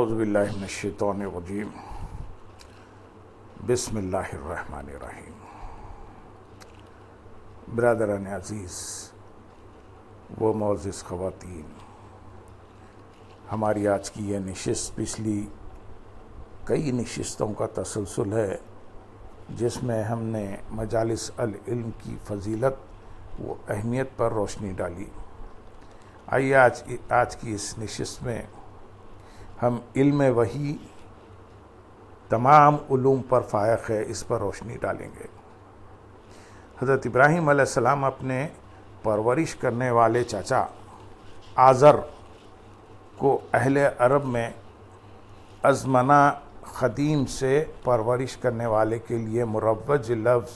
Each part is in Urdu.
اعوذ باللہ من الشیطان الرجیم بسم اللہ الرحمن الرحیم۔ برادران عزیز و معزز خواتین، ہماری آج کی یہ نشست پچھلی کئی نشستوں کا تسلسل ہے، جس میں ہم نے مجالس العلم کی فضیلت و اہمیت پر روشنی ڈالی۔ آئیے آج کی اس نشست میں ہم علم وحی تمام علوم پر فائق ہے، اس پر روشنی ڈالیں گے۔ حضرت ابراہیم علیہ السلام اپنے پرورش کرنے والے چاچا آزر کو اہل عرب میں ازمنہ قدیم سے پرورش کرنے والے کے لیے مروج لفظ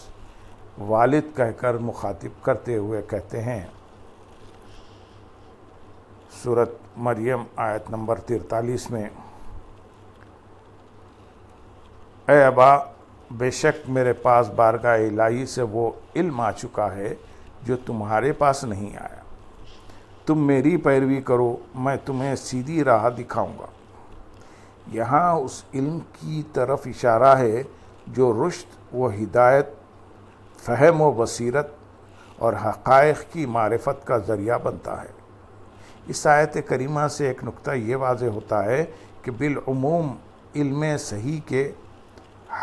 والد کہہ کر مخاطب کرتے ہوئے کہتے ہیں، سورۃ مریم آیت نمبر 43 میں، اے ابا، بے شک میرے پاس بارگاہ الہی سے وہ علم آ چکا ہے جو تمہارے پاس نہیں آیا۔ تم میری پیروی کرو، میں تمہیں سیدھی راہ دکھاؤں گا۔ یہاں اس علم کی طرف اشارہ ہے جو رشد و ہدایت، فہم و بصیرت اور حقائق کی معرفت کا ذریعہ بنتا ہے۔ اس آیت کریمہ سے ایک نقطہ یہ واضح ہوتا ہے کہ بالعموم علم صحیح کے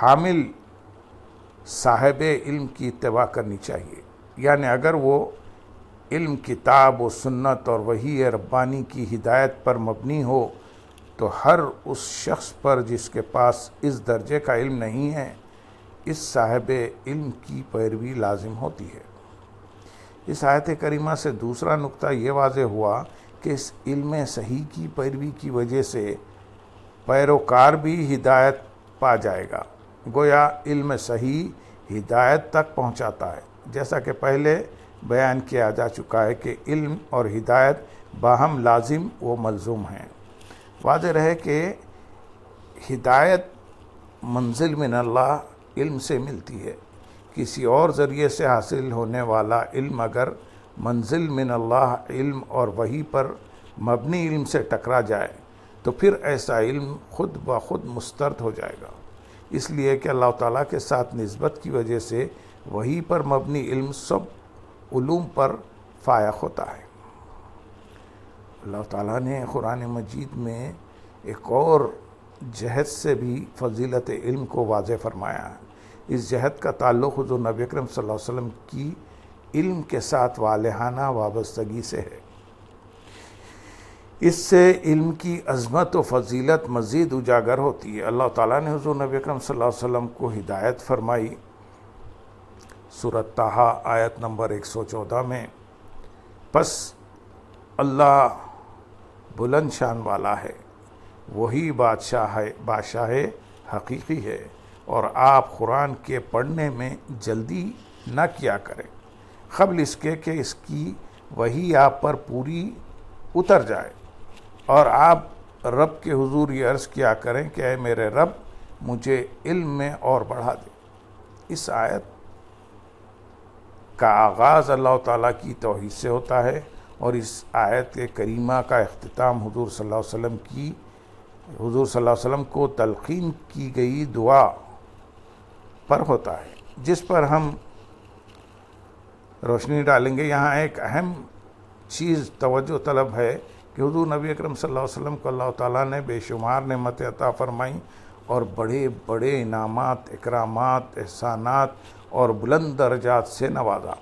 حامل صاحب علم کی اتباع کرنی چاہیے، یعنی اگر وہ علم کتاب و سنت اور وحی ربانی کی ہدایت پر مبنی ہو تو ہر اس شخص پر جس کے پاس اس درجے کا علم نہیں ہے، اس صاحب علم کی پیروی لازم ہوتی ہے۔ اس آیت کریمہ سے دوسرا نقطہ یہ واضح ہوا کہ اس علم صحیح کی پیروی کی وجہ سے پیروکار بھی ہدایت پا جائے گا۔ گویا علم صحیح ہدایت تک پہنچاتا ہے، جیسا کہ پہلے بیان کیا جا چکا ہے کہ علم اور ہدایت باہم لازم و ملزوم ہیں۔ واضح رہے کہ ہدایت منزل من اللہ علم سے ملتی ہے۔ کسی اور ذریعے سے حاصل ہونے والا علم اگر منزل من اللہ علم اور وحی پر مبنی علم سے ٹکرا جائے تو پھر ایسا علم خود بخود مسترد ہو جائے گا، اس لیے کہ اللہ تعالیٰ کے ساتھ نسبت کی وجہ سے وحی پر مبنی علم سب علوم پر فائق ہوتا ہے۔ اللہ تعالیٰ نے قرآن مجید میں ایک اور جہت سے بھی فضیلت علم کو واضح فرمایا ہے۔ اس جہت کا تعلق حضور نبی اکرم صلی اللہ علیہ وسلم کی علم کے ساتھ والہانہ وابستگی سے ہے۔ اس سے علم کی عظمت و فضیلت مزید اجاگر ہوتی ہے۔ اللہ تعالیٰ نے حضور نبی اکرم صلی اللہ علیہ وسلم کو ہدایت فرمائی۔ سورۃ طٰہٰ آیت نمبر 114 میں، پس اللہ بلند شان والا ہے، وہی بادشاہ حقیقی ہے، اور آپ قرآن کے پڑھنے میں جلدی نہ کیا کریں قبل اس کے کہ اس کی وحی آپ پر پوری اتر جائے، اور آپ رب کے حضور یہ عرض کیا کریں کہ اے میرے رب، مجھے علم میں اور بڑھا دے۔ اس آیت کا آغاز اللہ تعالیٰ کی توحید سے ہوتا ہے، اور اس آیت کریمہ کا اختتام حضور صلی اللہ علیہ وسلم کو تلقین کی گئی دعا پر ہوتا ہے، جس پر ہم روشنی ڈالیں گے۔ یہاں ایک اہم چیز توجہ طلب ہے کہ حضور نبی اکرم صلی اللہ علیہ وسلم کو اللہ تعالیٰ نے بے شمار نعمتیں عطا فرمائیں اور بڑے بڑے انعامات، اکرامات، احسانات اور بلند درجات سے نوازا۔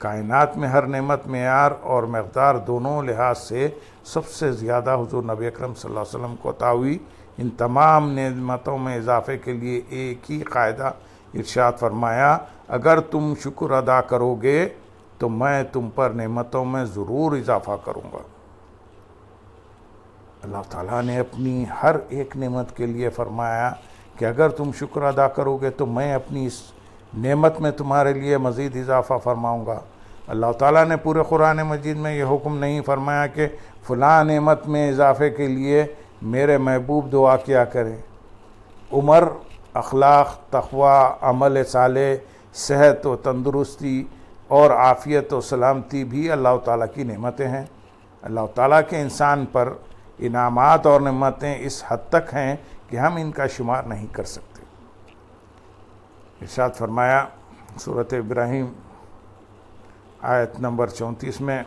کائنات میں ہر نعمت معیار اور مقدار دونوں لحاظ سے سب سے زیادہ حضور نبی اکرم صلی اللہ علیہ وسلم کو عطا ہوئی۔ ان تمام نعمتوں میں اضافے کے لیے ایک ہی قاعدہ ارشاد فرمایا، اگر تم شکر ادا کرو گے تو میں تم پر نعمتوں میں ضرور اضافہ کروں گا۔ اللہ تعالیٰ نے اپنی ہر ایک نعمت کے لیے فرمایا کہ اگر تم شکر ادا کرو گے تو میں اپنی اس نعمت میں تمہارے لیے مزید اضافہ فرماؤں گا۔ اللہ تعالیٰ نے پورے قرآن مجید میں یہ حکم نہیں فرمایا کہ فلاں نعمت میں اضافے کے لیے میرے محبوب دعا کیا کریں۔ عمر، اخلاق، تقوی، عمل صالح، صحت و تندرستی اور عافیت و سلامتی بھی اللہ تعالیٰ کی نعمتیں ہیں۔ اللہ تعالیٰ کے انسان پر انعامات اور نعمتیں اس حد تک ہیں کہ ہم ان کا شمار نہیں کر سکتے۔ ارشاد فرمایا سورۃ ابراہیم آیت نمبر 34 میں،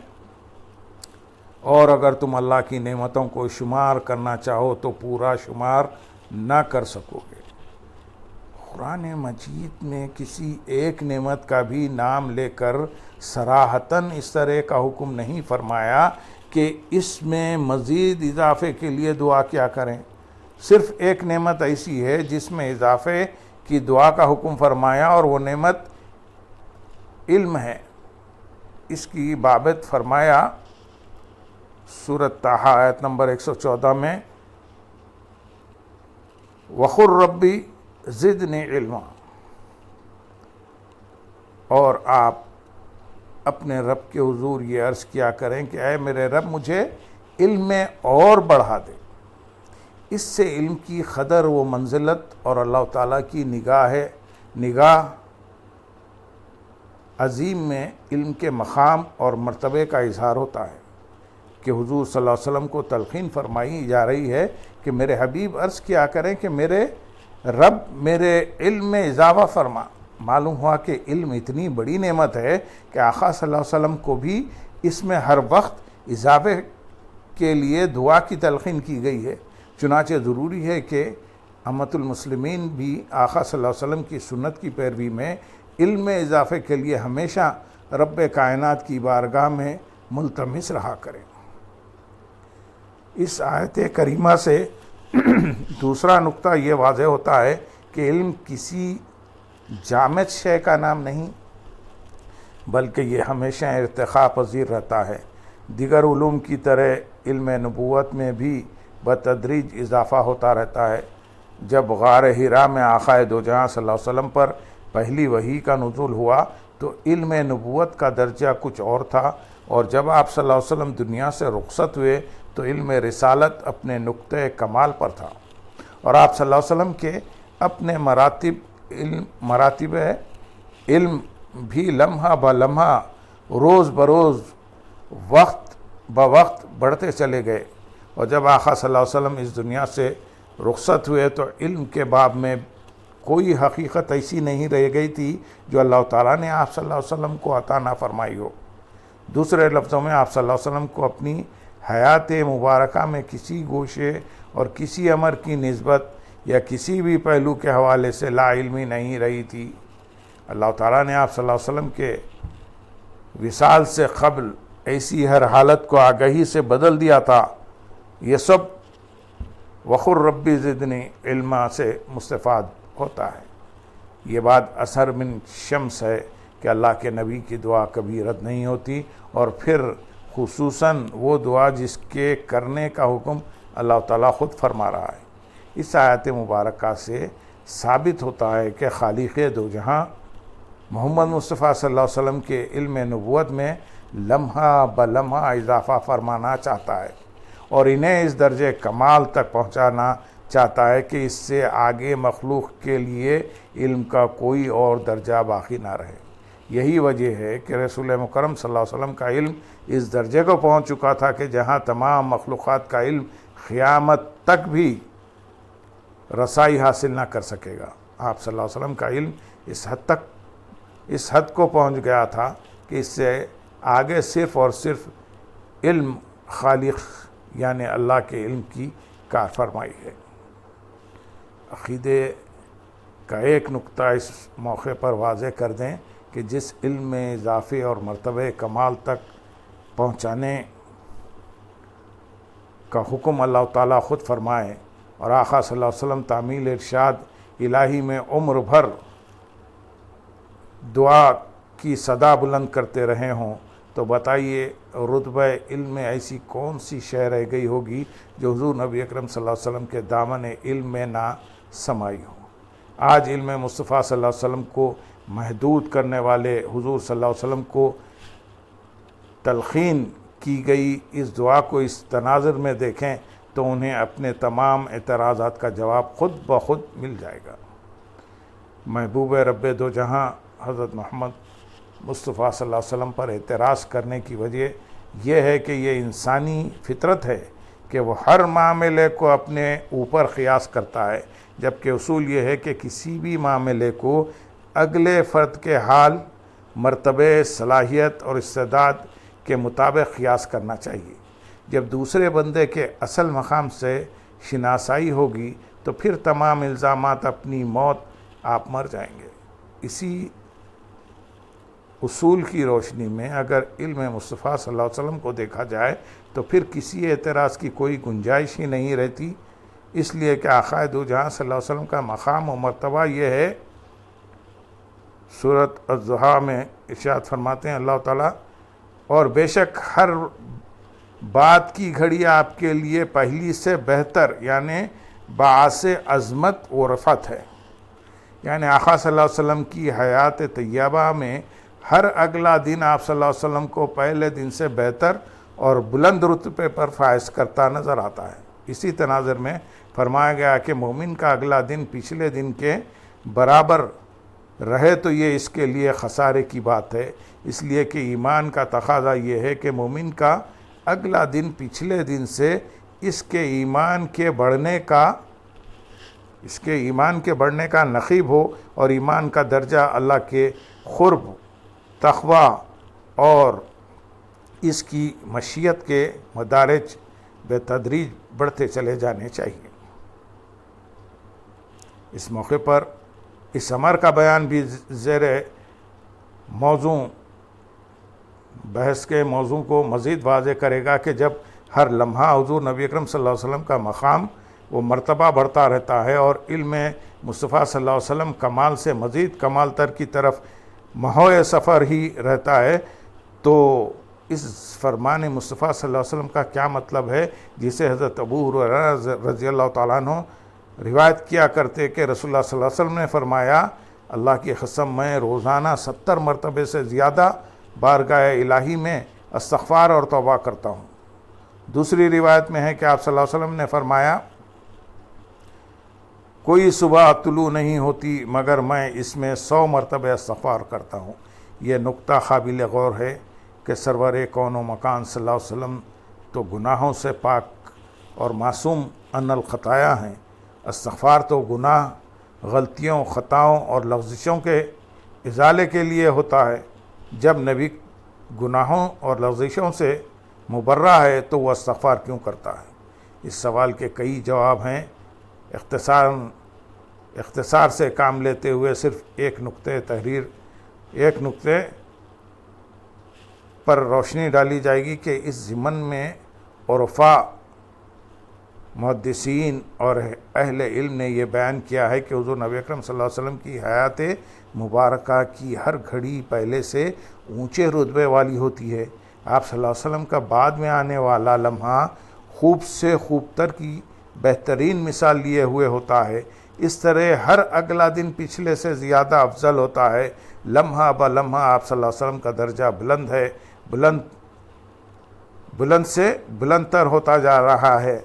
اور اگر تم اللہ کی نعمتوں کو شمار کرنا چاہو تو پورا شمار نہ کر سکو گے۔ قرآن مجید میں کسی ایک نعمت کا بھی نام لے کر صراحتاً اس طرح کا حکم نہیں فرمایا کہ اس میں مزید اضافے کے لیے دعا کیا کریں۔ صرف ایک نعمت ایسی ہے جس میں اضافے کی دعا کا حکم فرمایا، اور وہ نعمت علم ہے۔ اس کی بابت فرمایا سورۃ طٰہٰ آیت نمبر 114 میں، وَقُلْ رَبِّ زِدْنِی عِلْمًا، اور آپ اپنے رب کے حضور یہ عرض کیا کریں کہ اے میرے رب مجھے علم میں اور بڑھا دے۔ اس سے علم کی قدر و منزلت اور اللہ تعالیٰ کی نگاہ عظیم میں علم کے مقام اور مرتبے کا اظہار ہوتا ہے کہ حضور صلی اللہ علیہ وسلم کو تلقین فرمائی جا رہی ہے کہ میرے حبیب عرض کیا کریں کہ میرے رب میرے علم میں اضافہ فرما۔ معلوم ہوا کہ علم اتنی بڑی نعمت ہے کہ آقا صلی اللہ علیہ وسلم کو بھی اس میں ہر وقت اضافے کے لیے دعا کی تلقین کی گئی ہے۔ چنانچہ ضروری ہے کہ امت المسلمین بھی آقا صلی اللہ علیہ وسلم کی سنت کی پیروی میں علم میں اضافے کے لیے ہمیشہ رب کائنات کی بارگاہ میں ملتمس رہا کریں۔ اس آیت کریمہ سے دوسرا نقطہ یہ واضح ہوتا ہے کہ علم کسی جامد شے کا نام نہیں، بلکہ یہ ہمیشہ ارتقاء پذیر رہتا ہے۔ دیگر علوم کی طرح علم نبوت میں بھی بتدریج اضافہ ہوتا رہتا ہے۔ جب غار حرا میں آقا دو جہاں صلی اللہ علیہ وسلم پر پہلی وحی کا نزول ہوا تو علم نبوت کا درجہ کچھ اور تھا، اور جب آپ صلی اللہ علیہ وسلم دنیا سے رخصت ہوئے تو علم رسالت اپنے نقطۂ کمال پر تھا، اور آپ صلی اللہ علیہ وسلم کے اپنے مراتب علم بھی لمحہ بلمحہ روز بروز وقت بوقت بڑھتے چلے گئے، اور جب آقا صلی اللہ علیہ وسلم اس دنیا سے رخصت ہوئے تو علم کے باب میں کوئی حقیقت ایسی نہیں رہ گئی تھی جو اللہ تعالیٰ نے آپ صلی اللہ علیہ وسلم کو عطا نہ فرمائی ہو۔ دوسرے لفظوں میں آپ صلی اللہ علیہ وسلم کو اپنی حیات مبارکہ میں کسی گوشے اور کسی امر کی نسبت یا کسی بھی پہلو کے حوالے سے لا علمی نہیں رہی تھی۔ اللہ تعالیٰ نے آپ صلی اللہ علیہ وسلم کے وصال سے قبل ایسی ہر حالت کو آگہی سے بدل دیا تھا۔ یہ سب وقل رب زدنی علما سے مستفاد ہوتا ہے۔ یہ بات اثر من شمس ہے کہ اللہ کے نبی کی دعا کبھی رد نہیں ہوتی، اور پھر خصوصاً وہ دعا جس کے کرنے کا حکم اللہ تعالیٰ خود فرما رہا ہے۔ اس آیت مبارکہ سے ثابت ہوتا ہے کہ خالق دو جہاں محمد مصطفیٰ صلی اللہ علیہ وسلم کے علم نبوت میں لمحہ بلمحہ اضافہ فرمانا چاہتا ہے، اور انہیں اس درجے کمال تک پہنچانا چاہتا ہے کہ اس سے آگے مخلوق کے لیے علم کا کوئی اور درجہ باقی نہ رہے۔ یہی وجہ ہے کہ رسول مکرم صلی اللہ علیہ وسلم کا علم اس درجے کو پہنچ چکا تھا کہ جہاں تمام مخلوقات کا علم قیامت تک بھی رسائی حاصل نہ کر سکے گا۔ آپ صلی اللہ علیہ وسلم کا علم اس حد کو پہنچ گیا تھا کہ اس سے آگے صرف اور صرف علم خالق یعنی اللہ کے علم کی کار فرمائی ہے۔ عقیدے کا ایک نقطہ اس موقع پر واضح کر دیں کہ جس علم میں اضافے اور مرتبہ کمال تک پہنچانے کا حکم اللہ تعالیٰ خود فرمائے، اور آقا صلی اللہ علیہ وسلم تعمیل ارشاد الہی میں عمر بھر دعا کی صدا بلند کرتے رہے ہوں، تو بتائیے رتبہ علم میں ایسی کون سی شے رہ گئی ہوگی جو حضور نبی اکرم صلی اللہ علیہ وسلم کے دامن علم میں نہ سمائی ہو۔ آج علم مصطفیٰ صلی اللہ علیہ وسلم کو محدود کرنے والے حضور صلی اللہ علیہ وسلم کو تلقین کی گئی اس دعا کو اس تناظر میں دیکھیں تو انہیں اپنے تمام اعتراضات کا جواب خود بخود مل جائے گا۔ محبوب رب دو جہاں حضرت محمد مصطفیٰ صلی اللہ علیہ وسلم پر اعتراض کرنے کی وجہ یہ ہے کہ یہ انسانی فطرت ہے کہ وہ ہر معاملے کو اپنے اوپر قیاس کرتا ہے، جبکہ اصول یہ ہے کہ کسی بھی معاملے کو اگلے فرد کے حال، مرتبے، صلاحیت اور استعداد کے مطابق قیاس کرنا چاہیے۔ جب دوسرے بندے کے اصل مقام سے شناسائی ہوگی تو پھر تمام الزامات اپنی موت آپ مر جائیں گے۔ اسی اصول کی روشنی میں اگر علم مصطفیٰ صلی اللہ علیہ وسلم کو دیکھا جائے تو پھر کسی اعتراض کی کوئی گنجائش ہی نہیں رہتی، اس لیے کہ آقائے دو جہاں صلی اللہ علیہ وسلم کا مقام و مرتبہ یہ ہے۔ سورۃ الضحیٰ میں ارشاد فرماتے ہیں اللہ تعالیٰ، اور بے شک ہر بات کی گھڑی آپ کے لیے پہلی سے بہتر، یعنی باعث عظمت و رفعت ہے۔ یعنی آقا صلی اللہ علیہ وسلم کی حیات طیبہ میں ہر اگلا دن آپ صلی اللہ علیہ وسلم کو پہلے دن سے بہتر اور بلند رتبے پر فائز کرتا نظر آتا ہے۔ اسی تناظر میں فرمایا گیا کہ مومن کا اگلا دن پچھلے دن کے برابر رہے تو یہ اس کے لیے خسارے کی بات ہے، اس لیے کہ ایمان کا تقاضا یہ ہے کہ مومن کا اگلا دن پچھلے دن سے اس کے ایمان کے بڑھنے کا نقیب ہو، اور ایمان کا درجہ اللہ کے قرب، تقوی اور اس کی مشیت کے مدارج بے تدریج بڑھتے چلے جانے چاہیے۔ اس موقع پر اس امر کا بیان بھی زیر موضوع بحث کے موضوع کو مزید واضح کرے گا کہ جب ہر لمحہ حضور نبی اکرم صلی اللہ علیہ وسلم کا مقام و مرتبہ بڑھتا رہتا ہے اور علم مصطفیٰ صلی اللہ علیہ وسلم کمال سے مزید کمال تر کی طرف محو سفر ہی رہتا ہے، تو اس فرمان مصطفیٰ صلی اللہ علیہ وسلم کا کیا مطلب ہے، جسے حضرت ابو ہریرہ رضی اللہ تعالیٰ عنہ روایت کیا کرتے کہ رسول اللہ صلی اللہ علیہ وسلم نے فرمایا، اللہ کی قسم میں روزانہ 70 مرتبے سے زیادہ بارگاہ الہی میں استغفار اور توبہ کرتا ہوں۔ دوسری روایت میں ہے کہ آپ صلی اللہ علیہ وسلم نے فرمایا، کوئی صبح طلوع نہیں ہوتی مگر میں اس میں 100 مرتبہ استغفار کرتا ہوں۔ یہ نقطہ قابل غور ہے کہ سرور کون و مکان صلی اللہ علیہ وسلم تو گناہوں سے پاک اور معصوم عن الخطایا ہیں۔ استغفار تو گناہ، غلطیوں، خطاؤں اور لغزشوں کے ازالے کے لیے ہوتا ہے۔ جب نبی گناہوں اور لغزشوں سے مبرہ ہے تو وہ استغفار کیوں کرتا ہے؟ اس سوال کے کئی جواب ہیں۔ اختصار سے کام لیتے ہوئے صرف ایک نقطے پر روشنی ڈالی جائے گی کہ اس ضمن میں عرفاء، محدثین اور اہل علم نے یہ بیان کیا ہے کہ حضور نبی اکرم صلی اللہ علیہ وسلم کی حیات مبارکہ کی ہر گھڑی پہلے سے اونچے رتبے والی ہوتی ہے۔ آپ صلی اللہ علیہ وسلم کا بعد میں آنے والا لمحہ خوب سے خوب تر کی بہترین مثال لیے ہوئے ہوتا ہے۔ اس طرح ہر اگلا دن پچھلے سے زیادہ افضل ہوتا ہے۔ لمحہ بہ لمحہ آپ صلی اللہ علیہ وسلم کا درجہ بلند سے بلند تر ہوتا جا رہا ہے۔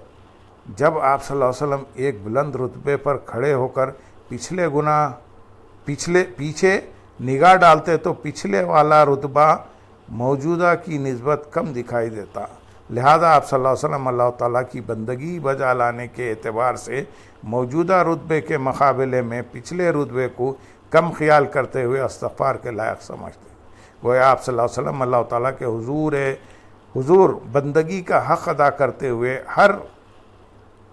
جب آپ صلی اللہ علیہ وسلم ایک بلند رتبے پر کھڑے ہو کر پیچھے نگاہ ڈالتے تو پچھلے والا رتبہ موجودہ کی نسبت کم دکھائی دیتا، لہذا آپ صلی اللہ علیہ وسلم اللہ تعالیٰ کی بندگی بجا لانے کے اعتبار سے موجودہ رتبے کے مقابلے میں پچھلے رتبے کو کم خیال کرتے ہوئے استغفار کے لائق سمجھتے۔ گویا آپ صلی اللہ علیہ وسلم اللہ تعالیٰ کے حضور بندگی کا حق ادا کرتے ہوئے ہر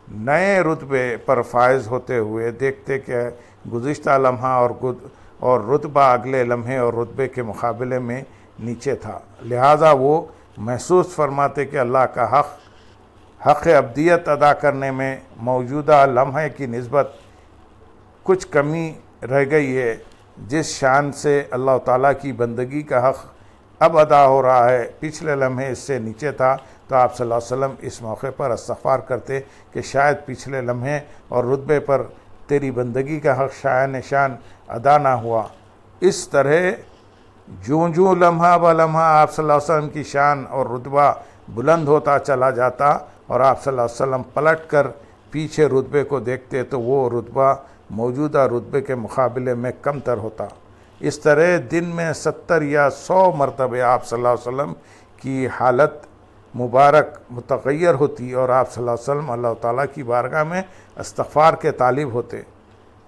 نئے رتبے پر فائز ہوتے ہوئے دیکھتے کہ گزشتہ لمحہ اور رتبہ اگلے لمحے اور رتبے کے مقابلے میں نیچے تھا، لہٰذا وہ محسوس فرماتے کہ اللہ کا حق عبدیت ادا کرنے میں موجودہ لمحے کی نسبت کچھ کمی رہ گئی ہے۔ جس شان سے اللہ تعالیٰ کی بندگی کا حق اب ادا ہو رہا ہے، پچھلے لمحے اس سے نیچے تھا، تو آپ صلی اللہ علیہ وسلم اس موقع پر استغفار کرتے کہ شاید پچھلے لمحے اور رتبے پر تیری بندگی کا حق شایان شان ادا نہ ہوا۔ اس طرح جوں لمحہ بہ لمحہ آپ صلی اللہ علیہ وسلم کی شان اور رتبہ بلند ہوتا چلا جاتا اور آپ صلی اللہ علیہ وسلم پلٹ کر پیچھے رتبے کو دیکھتے تو وہ رتبہ موجودہ رتبے کے مقابلے میں کم تر ہوتا۔ اس طرح دن میں 70 یا 100 مرتبہ آپ صلی اللہ علیہ وسلم کی حالت مبارک متغیر ہوتی اور آپ صلی اللہ علیہ وسلم اللہ تعالیٰ کی بارگاہ میں استغفار کے طالب ہوتے.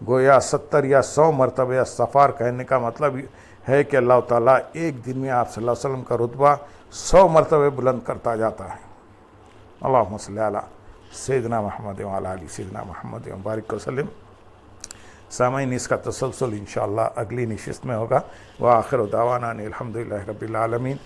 گویا 70 یا 100 مرتبہ استغفار کہنے کا مطلب ہے کہ اللہ تعالیٰ ایک دن میں آپ صلی اللہ علیہ وسلم کا رتبہ 100 مرتبہ بلند کرتا جاتا ہے. اللہم صلی علی سیدنا محمد وعلی آل سیدنا محمد وبارک وسلم. سامعین، اس کا تسلسل انشاءاللہ اگلی نشست میں ہوگا. وآخر دعوانا ان الحمدللہ رب العالمین.